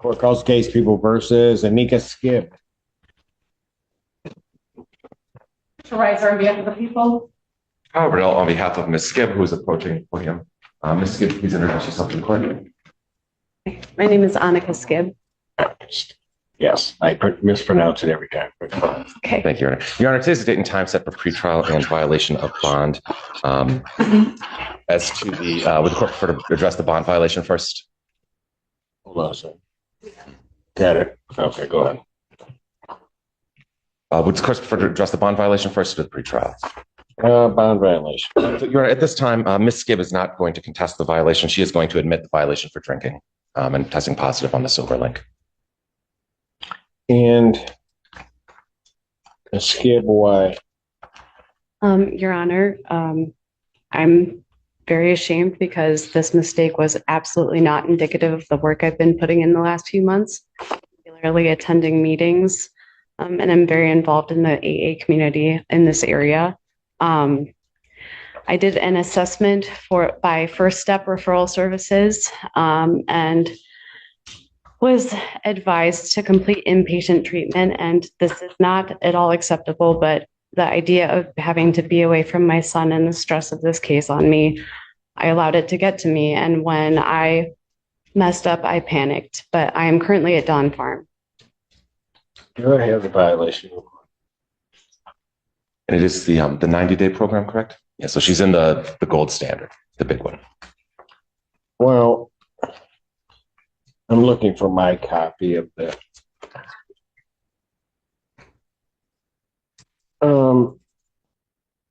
Court calls case People versus Anika Skibb. To rise on behalf of the people. Renell, on behalf of Ms. Skibb, who is approaching the podium. Ms. Skibb, please introduce yourself to the court. My name is Annika Skibb. Yes, I mispronounce it every time. Okay. Thank you, Your Honor. Your Honor, today's the date and time set for pretrial and violation of bond. As to the, would the court prefer to address the bond violation first? Hold on a second. Got it. Okay, go ahead. Would the court prefer to address the bond violation first or the pretrial? Bond violation. So, Your Honor, at this time, Ms. Skibb is not going to contest the violation. She is going to admit the violation for drinking and testing positive on the silver link. And Skibb, why? Your Honor, I'm very ashamed because this mistake was absolutely not indicative of the work I've been putting in the last few months, regularly attending meetings, and I'm very involved in the AA community in this area. I did an assessment by First Step Referral Services and was advised to complete inpatient treatment, and this is not at all acceptable, but the idea of having to be away from my son and the stress of this case on me, I allowed it to get to me, and when I messed up, I panicked, but I am currently at Dawn Farm. Do I have the violation? And it is the 90-day program, correct? Yeah, so she's in the gold standard, the big one. Well, I'm looking for my copy of the.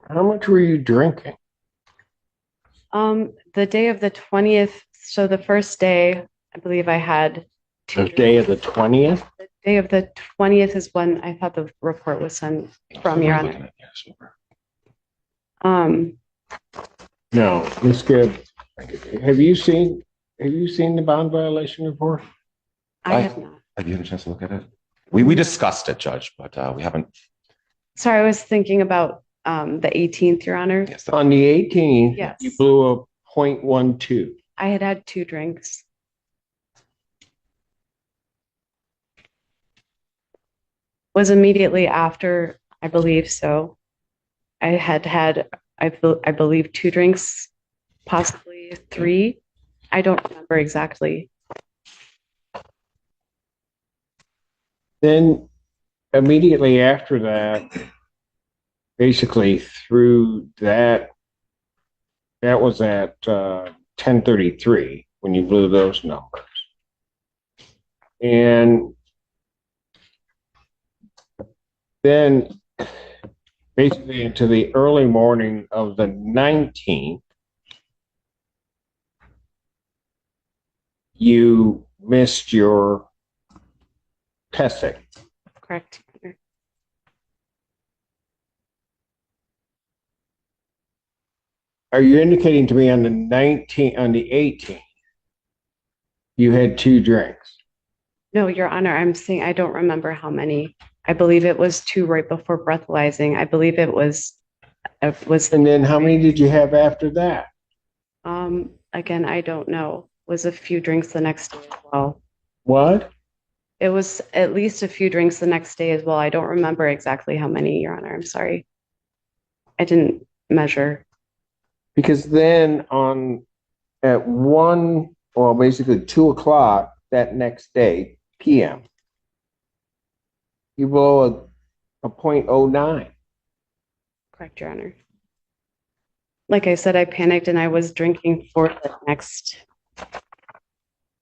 How much were you drinking? The day of the 20th, so the first day, I believe I had The day of the 20th? The day of the 20th is when I thought the report was sent from, Your Honor. No, Ms. Gibb, have you seen the bond violation report? I have not. Have you had a chance to look at it? We discussed it, Judge, but we haven't. Sorry, I was thinking about the 18th, Your Honor. Yes, on the 18th, yes. You blew a .12. I had 2 drinks. Was immediately after, I believe so. I had, I believe, 2 drinks, possibly 3. I don't remember exactly. Then immediately after that, basically through that was at 10:33 when you blew those numbers. And then basically into the early morning of the 19th, you missed your testing. Correct. Are you indicating to me on the 18th, you had 2 drinks? No, Your Honor, I'm saying I don't remember how many. I believe it was 2 right before breathalyzing. I believe it was. And then how many did you have after that? Again, I don't know. It was a few drinks the next day as well. What? It was at least a few drinks the next day as well. I don't remember exactly how many, Your Honor. I'm sorry. I didn't measure. Because then at 2 o'clock that next day, PM, you blow a .09. Correct, Your Honor. Like I said, I panicked and I was drinking for the next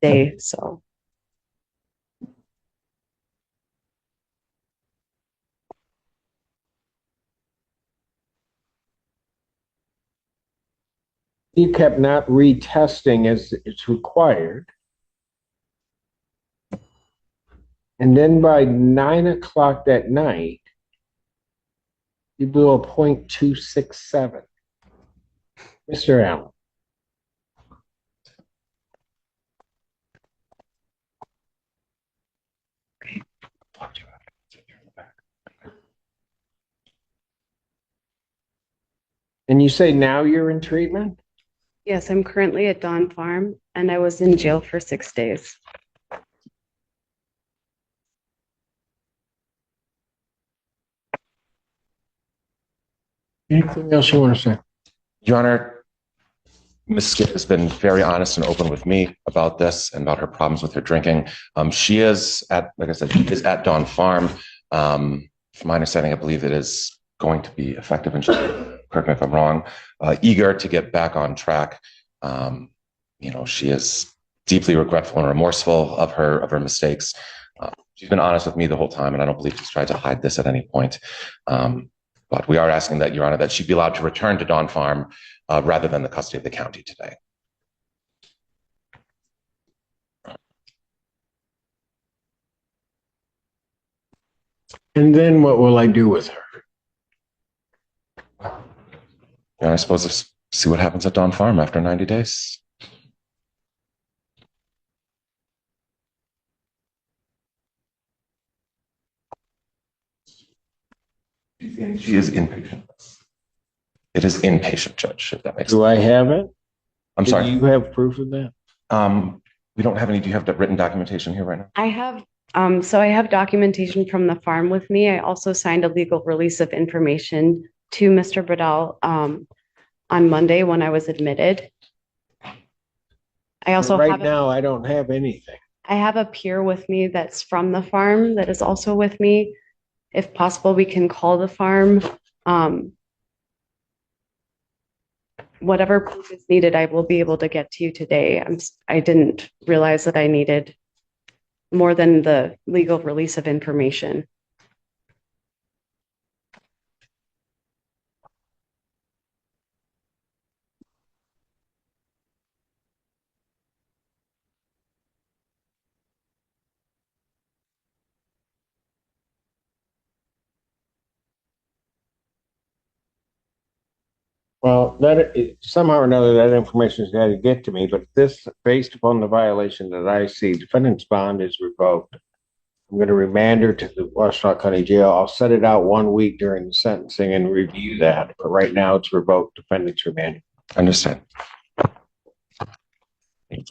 day, so. You kept not retesting as it's required. And then by 9 o'clock that night, you blew a .267. Mr. Allen. And you say now you're in treatment? Yes, I'm currently at Dawn Farm and I was in jail for 6 days. Anything else you want to say? Your Honor, Ms. Skip has been very honest and open with me about this and about her problems with her drinking. She is at, like I said, she is at Dawn Farm. From my understanding, I believe it is going to be effective, and correct me if I'm wrong, eager to get back on track. She is deeply regretful and remorseful of her mistakes. She's been honest with me the whole time, and I don't believe she's tried to hide this at any point. But we are asking that, Your Honor, that she be allowed to return to Dawn Farm rather than the custody of the county today. And then what will I do with her? I suppose let's see what happens at Dawn Farm after 90 days. She is inpatient. It is inpatient, Judge, if that makes sense. Do I have it? I'm sorry. Do you have proof of that? We don't have any. Do you have the written documentation here right now? I have, so I have documentation from the farm with me. I also signed a legal release of information to Mr. Bradell, on Monday when I was admitted. I also right now I don't have anything. I have a peer with me that's from the farm that is also with me. If possible, we can call the farm. Whatever proof is needed, I will be able to get to you today. I didn't realize that I needed more than the legal release of information. Well, somehow or another that information has got to get to me. But this, based upon the violation that I see, defendant's bond is revoked. I'm going to remand her to the Washtenaw County Jail. I'll set it out 1 week during the sentencing and review that. But right now it's revoked. Defendant's remanded. Understand. They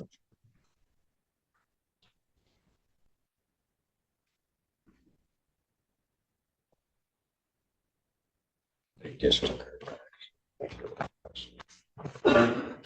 just took her back.